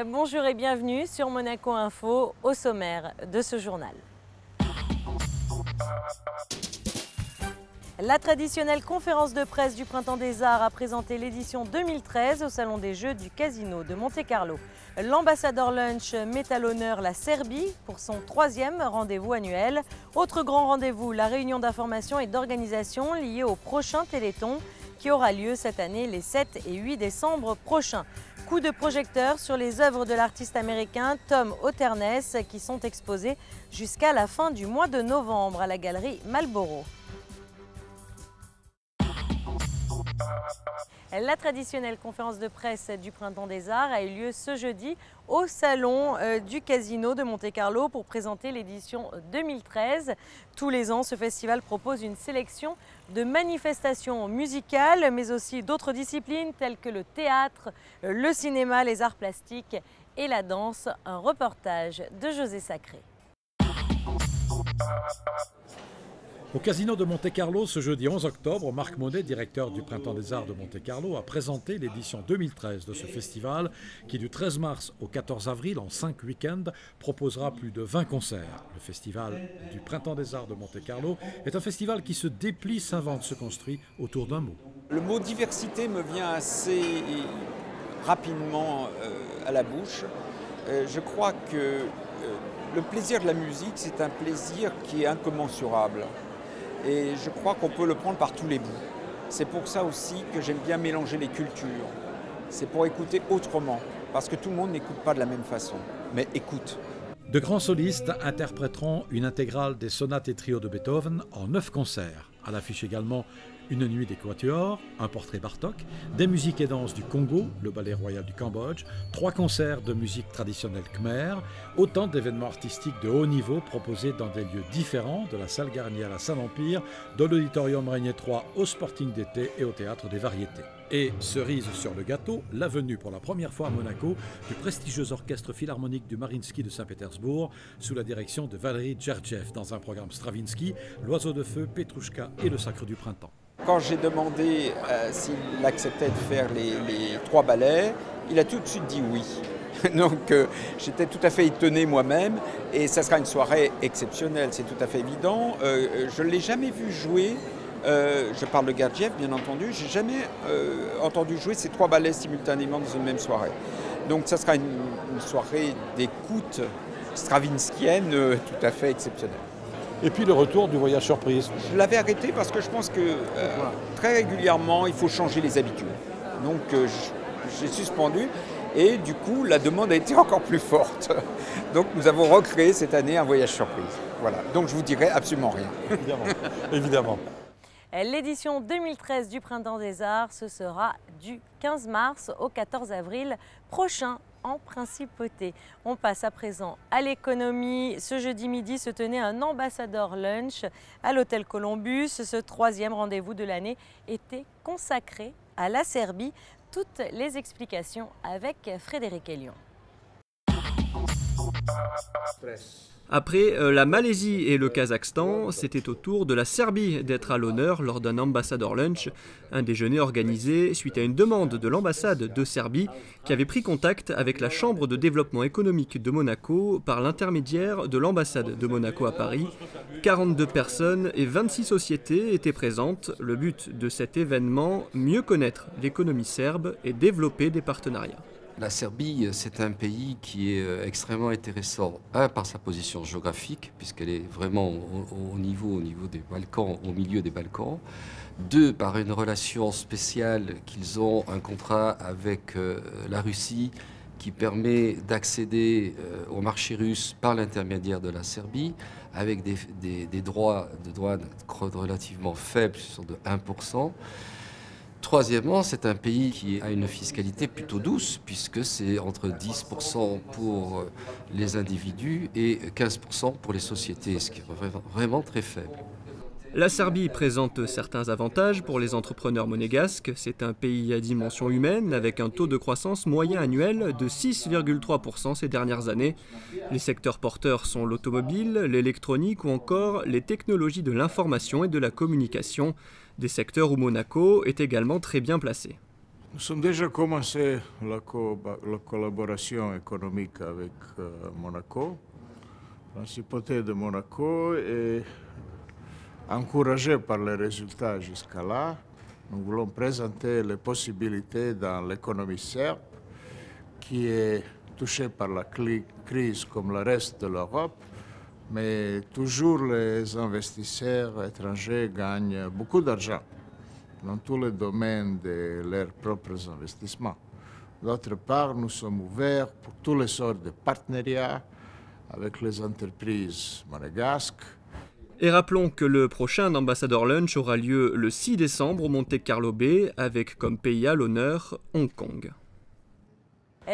Bonjour et bienvenue sur Monaco Info, au sommaire de ce journal. La traditionnelle conférence de presse du Printemps des Arts a présenté l'édition 2013 au Salon des Jeux du Casino de Monte-Carlo. L'ambassadeur Lunch met à l'honneur la Serbie pour son 3e rendez-vous annuel. Autre grand rendez-vous, la réunion d'information et d'organisation liée au prochain Téléthon qui aura lieu cette année les 7 et 8 décembre prochains. Coup de projecteur sur les œuvres de l'artiste américain Tom Hotterness qui sont exposées jusqu'à la fin du mois de novembre à la galerie Marlborough. La traditionnelle conférence de presse du Printemps des Arts a eu lieu ce jeudi au Salon du Casino de Monte-Carlo pour présenter l'édition 2013. Tous les ans, ce festival propose une sélection de manifestations musicales, mais aussi d'autres disciplines telles que le théâtre, le cinéma, les arts plastiques et la danse. Un reportage de José Sacré. Au Casino de Monte-Carlo, ce jeudi 11 octobre, Marc Monet, directeur du Printemps des Arts de Monte-Carlo, a présenté l'édition 2013 de ce festival qui, du 13 mars au 14 avril, en 5 week-ends, proposera plus de 20 concerts. Le festival du Printemps des Arts de Monte-Carlo est un festival qui se déplie, s'invente, se construit autour d'un mot. Le mot diversité me vient assez rapidement à la bouche. Je crois que le plaisir de la musique, c'est un plaisir qui est incommensurable. Et je crois qu'on peut le prendre par tous les bouts. C'est pour ça aussi que j'aime bien mélanger les cultures. C'est pour écouter autrement, parce que tout le monde n'écoute pas de la même façon, mais écoute. De grands solistes interpréteront une intégrale des sonates et trios de Beethoven en 9 concerts. À l'affiche également une nuit des quatuors, un portrait Bartók, des musiques et danses du Congo, le ballet royal du Cambodge, 3 concerts de musique traditionnelle khmer, autant d'événements artistiques de haut niveau proposés dans des lieux différents, de la salle Garnier à la salle Empire, de l'auditorium Régnier 3 au Sporting d'été et au théâtre des variétés. Et cerise sur le gâteau, la venue pour la première fois à Monaco du prestigieux orchestre philharmonique du Mariinsky de Saint-Pétersbourg sous la direction de Valéry Gergiev dans un programme Stravinsky, l'Oiseau de feu, Petrouchka et le Sacre du Printemps. Quand j'ai demandé s'il acceptait de faire les 3 ballets, il a tout de suite dit oui. Donc j'étais tout à fait étonné moi-même et ça sera une soirée exceptionnelle, c'est tout à fait évident. Je ne l'ai jamais vu jouer, je parle de Gergiev bien entendu, je n'ai jamais entendu jouer ces 3 ballets simultanément dans une même soirée. Donc ça sera une soirée d'écoute stravinskienne tout à fait exceptionnelle. Et puis le retour du voyage surprise. Je l'avais arrêté parce que je pense que très régulièrement, il faut changer les habitudes. Donc j'ai suspendu et du coup, la demande a été encore plus forte. Donc nous avons recréé cette année un voyage surprise. Voilà. Donc je vous dirai absolument rien. Évidemment. Évidemment. L'édition 2013 du Printemps des Arts, ce sera du 15 mars au 14 avril prochain en Principauté. On passe à présent à l'économie. Ce jeudi midi se tenait un ambassadeur lunch à l'hôtel Columbus. Ce 3e rendez-vous de l'année était consacré à la Serbie. Toutes les explications avec Frédéric Elion. Après la Malaisie et le Kazakhstan, c'était au tour de la Serbie d'être à l'honneur lors d'un ambassadeur lunch, un déjeuner organisé suite à une demande de l'ambassade de Serbie qui avait pris contact avec la Chambre de développement économique de Monaco par l'intermédiaire de l'ambassade de Monaco à Paris. 42 personnes et 26 sociétés étaient présentes. Le but de cet événement, mieux connaître l'économie serbe et développer des partenariats. La Serbie, c'est un pays qui est extrêmement intéressant, par sa position géographique, puisqu'elle est vraiment au niveau des Balkans, au milieu des Balkans. 2, par une relation spéciale qu'ils ont un contrat avec la Russie qui permet d'accéder au marché russe par l'intermédiaire de la Serbie, avec des droits de douane relativement faibles, sur de 1%. Troisièmement, c'est un pays qui a une fiscalité plutôt douce, puisque c'est entre 10% pour les individus et 15% pour les sociétés, ce qui est vraiment très faible. La Serbie présente certains avantages pour les entrepreneurs monégasques. C'est un pays à dimension humaine avec un taux de croissance moyen annuel de 6,3% ces dernières années. Les secteurs porteurs sont l'automobile, l'électronique ou encore les technologies de l'information et de la communication, des secteurs où Monaco est également très bien placé. Nous avons déjà commencé la collaboration économique avec Monaco. La principauté de Monaco est encouragée par les résultats jusqu'à là. Nous voulons présenter les possibilités dans l'économie serbe, qui est touchée par la crise comme le reste de l'Europe, mais toujours les investisseurs étrangers gagnent beaucoup d'argent dans tous les domaines de leurs propres investissements. D'autre part, nous sommes ouverts pour toutes les sortes de partenariats avec les entreprises monégasques. Et rappelons que le prochain Ambassador Lunch aura lieu le 6 décembre au Monte Carlo Bay, avec comme pays à l'honneur Hong Kong.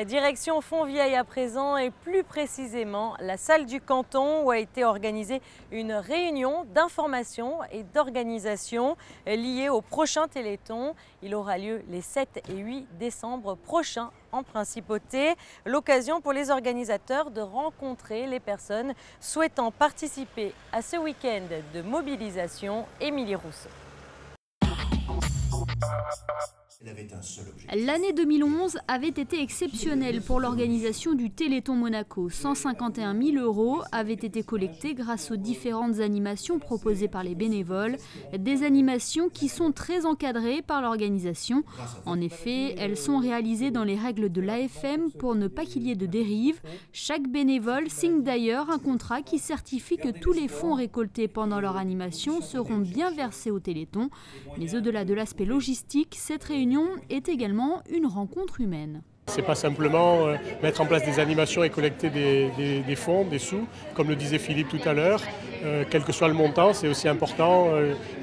Direction Fontvieille à présent, et plus précisément la salle du canton où a été organisée une réunion d'information et d'organisation liée au prochain Téléthon. Il aura lieu les 7 et 8 décembre prochains en Principauté. L'occasion pour les organisateurs de rencontrer les personnes souhaitant participer à ce week-end de mobilisation. Émilie Rousseau. L'année 2011 avait été exceptionnelle pour l'organisation du Téléthon Monaco. 151 000 € avaient été collectés grâce aux différentes animations proposées par les bénévoles, des animations qui sont très encadrées par l'organisation. En effet, elles sont réalisées dans les règles de l'AFM pour ne pas qu'il y ait de dérive. Chaque bénévole signe d'ailleurs un contrat qui certifie que tous les fonds récoltés pendant leur animation seront bien versés au Téléthon. Mais au-delà de l'aspect logistique, cette réunion est également une rencontre humaine. C'est pas simplement mettre en place des animations et collecter des fonds, des sous, comme le disait Philippe tout à l'heure. Quel que soit le montant, c'est aussi important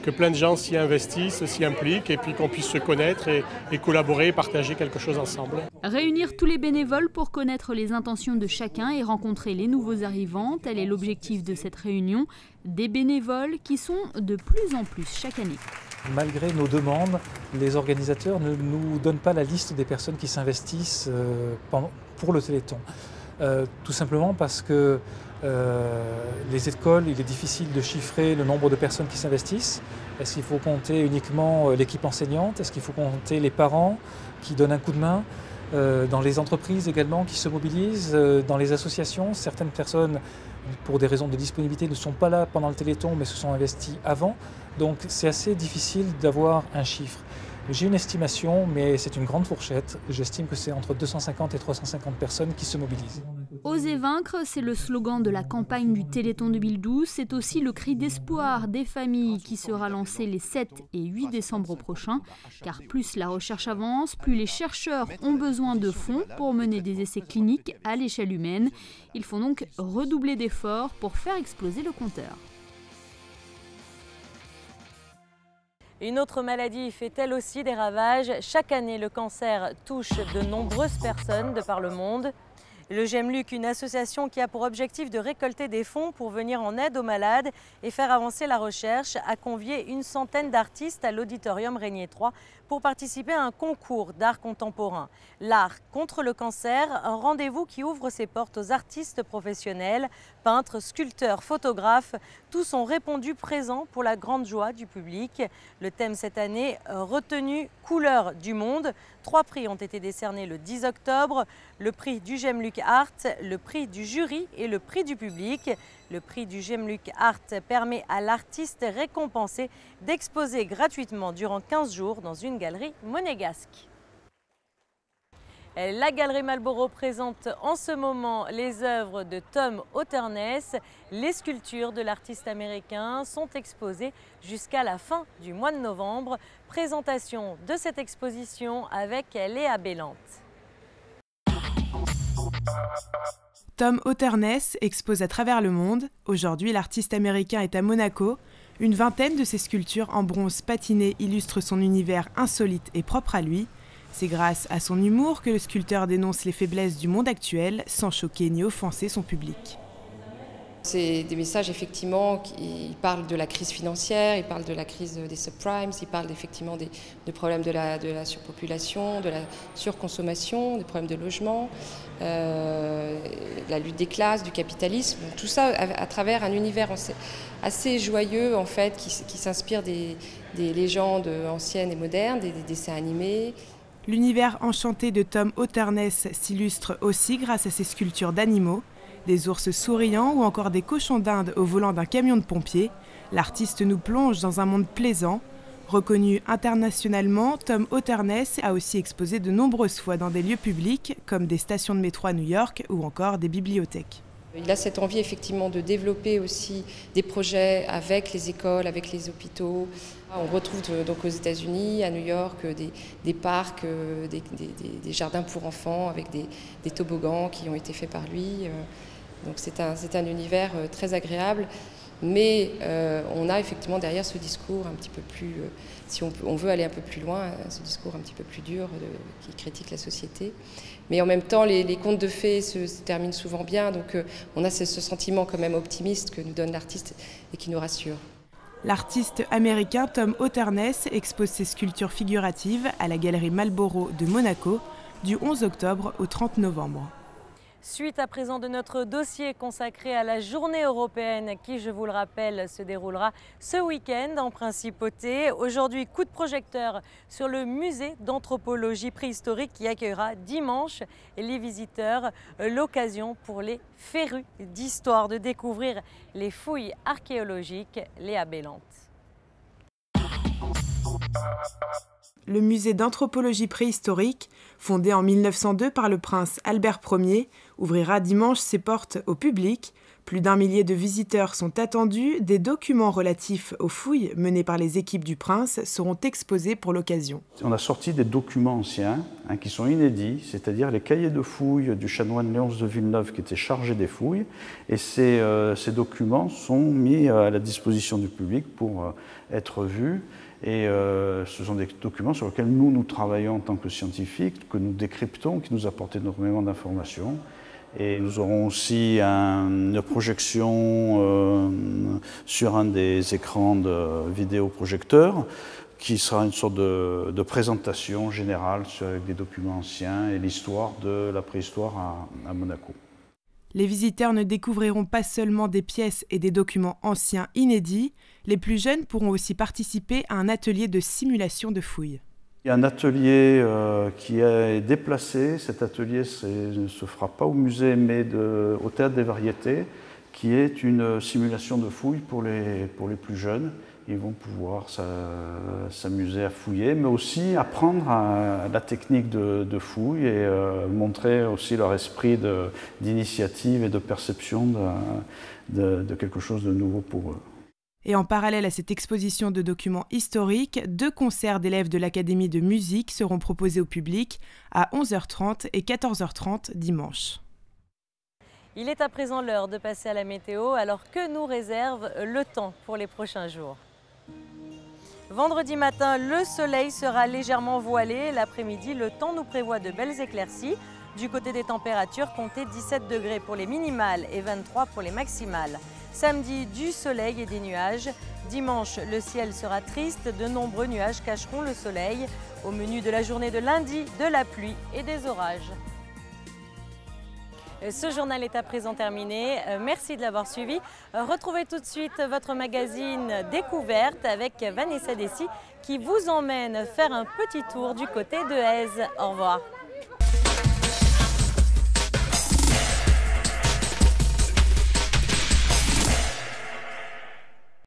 que plein de gens s'y investissent, s'y impliquent et puis qu'on puisse se connaître et collaborer, partager quelque chose ensemble. Réunir tous les bénévoles pour connaître les intentions de chacun et rencontrer les nouveaux arrivants, tel est l'objectif de cette réunion. Des bénévoles qui sont de plus en plus chaque année. Malgré nos demandes, les organisateurs ne nous donnent pas la liste des personnes qui s'investissent pour le Téléthon. Tout simplement parce que les écoles, il est difficile de chiffrer le nombre de personnes qui s'investissent. Est-ce qu'il faut compter uniquement l'équipe enseignante? Est-ce qu'il faut compter les parents qui donnent un coup de main? Dans les entreprises également qui se mobilisent, dans les associations, certaines personnes, pour des raisons de disponibilité, ne sont pas là pendant le Téléthon, mais se sont investies avant. Donc c'est assez difficile d'avoir un chiffre. J'ai une estimation, mais c'est une grande fourchette. J'estime que c'est entre 250 et 350 personnes qui se mobilisent. Oser vaincre, c'est le slogan de la campagne du Téléthon 2012. C'est aussi le cri d'espoir des familles qui sera lancé les 7 et 8 décembre prochains. Car plus la recherche avance, plus les chercheurs ont besoin de fonds pour mener des essais cliniques à l'échelle humaine. Il faut donc redoubler d'efforts pour faire exploser le compteur. Une autre maladie fait elle aussi des ravages. Chaque année, le cancer touche de nombreuses personnes de par le monde. Le Gemluc, une association qui a pour objectif de récolter des fonds pour venir en aide aux malades et faire avancer la recherche, a convié une centaine d'artistes à l'auditorium Régnier 3 pour participer à un concours d'art contemporain. L'art contre le cancer, un rendez-vous qui ouvre ses portes aux artistes professionnels, peintres, sculpteurs, photographes. Tous ont répondu présents pour la grande joie du public. Le thème cette année, retenu couleurs du monde. 3 prix ont été décernés le 10 octobre. Le prix du Gemluc Art, le prix du jury et le prix du public. Le prix du Gemluc Art permet à l'artiste récompensé d'exposer gratuitement durant 15 jours dans une galerie monégasque. La Galerie Malboro présente en ce moment les œuvres de Tom Hotterness. Les sculptures de l'artiste américain sont exposées jusqu'à la fin du mois de novembre. Présentation de cette exposition avec Léa Bélante. Tom Hotterness expose à travers le monde. Aujourd'hui, l'artiste américain est à Monaco. Une vingtaine de ses sculptures en bronze patiné illustrent son univers insolite et propre à lui. C'est grâce à son humour que le sculpteur dénonce les faiblesses du monde actuel sans choquer ni offenser son public. C'est des messages effectivement qui parlent de la crise financière, ils parlent de la crise des subprimes, ils parlent effectivement des problèmes de la surpopulation, de la surconsommation, des problèmes de logement, la lutte des classes, du capitalisme. Donc, tout ça à travers un univers assez joyeux en fait, qui s'inspire des légendes anciennes et modernes, des dessins animés. L'univers enchanté de Tom Hotterness s'illustre aussi grâce à ses sculptures d'animaux, des ours souriants ou encore des cochons d'Inde au volant d'un camion de pompiers. L'artiste nous plonge dans un monde plaisant. Reconnu internationalement, Tom Hotterness a aussi exposé de nombreuses fois dans des lieux publics, comme des stations de métro à New York ou encore des bibliothèques. Il a cette envie effectivement de développer aussi des projets avec les écoles, avec les hôpitaux. On retrouve donc aux États-Unis, à New York, des parcs, des jardins pour enfants avec des toboggans qui ont été faits par lui. Donc c'est un univers très agréable. Mais on a effectivement derrière ce discours un petit peu plus, si on veut aller un peu plus loin, ce discours un petit peu plus dur qui critique la société. Mais en même temps, les contes de fées se terminent souvent bien, donc on a ce sentiment quand même optimiste que nous donne l'artiste et qui nous rassure. L'artiste américain Tom Hotterness expose ses sculptures figuratives à la galerie Malboro de Monaco du 11 octobre au 30 novembre. Suite à présent de notre dossier consacré à la journée européenne qui, je vous le rappelle, se déroulera ce week-end en Principauté. Aujourd'hui, coup de projecteur sur le musée d'anthropologie préhistorique qui accueillera dimanche les visiteurs. L'occasion pour les férus d'histoire de découvrir les fouilles archéologiques Léa Bélante. Le musée d'anthropologie préhistorique, fondé en 1902 par le prince Albert Ier, ouvrira dimanche ses portes au public. Plus d'1 millier de visiteurs sont attendus. Des documents relatifs aux fouilles menées par les équipes du prince seront exposés pour l'occasion. On a sorti des documents anciens qui sont inédits, c'est-à-dire les cahiers de fouilles du chanoine Léonce de Villeneuve qui était chargé des fouilles. Et ces documents sont mis à la disposition du public pour être vus. Et ce sont des documents sur lesquels nous travaillons en tant que scientifiques, que nous décryptons, qui nous apportent énormément d'informations. Et nous aurons aussi une projection sur un des écrans de vidéoprojecteur qui sera une sorte de présentation générale avec des documents anciens et l'histoire de la préhistoire à Monaco. Les visiteurs ne découvriront pas seulement des pièces et des documents anciens inédits, les plus jeunes pourront aussi participer à un atelier de simulation de fouilles. Il y a un atelier qui est déplacé. Cet atelier ne se fera pas au musée, mais au Théâtre des Variétés, qui est une simulation de fouilles pour les plus jeunes. Ils vont pouvoir s'amuser à fouiller, mais aussi apprendre la technique de fouille et montrer aussi leur esprit d'initiative et de perception de quelque chose de nouveau pour eux. Et en parallèle à cette exposition de documents historiques, 2 concerts d'élèves de l'Académie de musique seront proposés au public à 11h30 et 14h30 dimanche. Il est à présent l'heure de passer à la météo, alors que nous réserve le temps pour les prochains jours. Vendredi matin, le soleil sera légèrement voilé. L'après-midi, le temps nous prévoit de belles éclaircies. Du côté des températures, comptez 17 degrés pour les minimales et 23 pour les maximales. Samedi, du soleil et des nuages. Dimanche, le ciel sera triste. De nombreux nuages cacheront le soleil. Au menu de la journée de lundi, de la pluie et des orages. Ce journal est à présent terminé. Merci de l'avoir suivi. Retrouvez tout de suite votre magazine Découverte avec Vanessa Dessy qui vous emmène faire un petit tour du côté de Èze. Au revoir.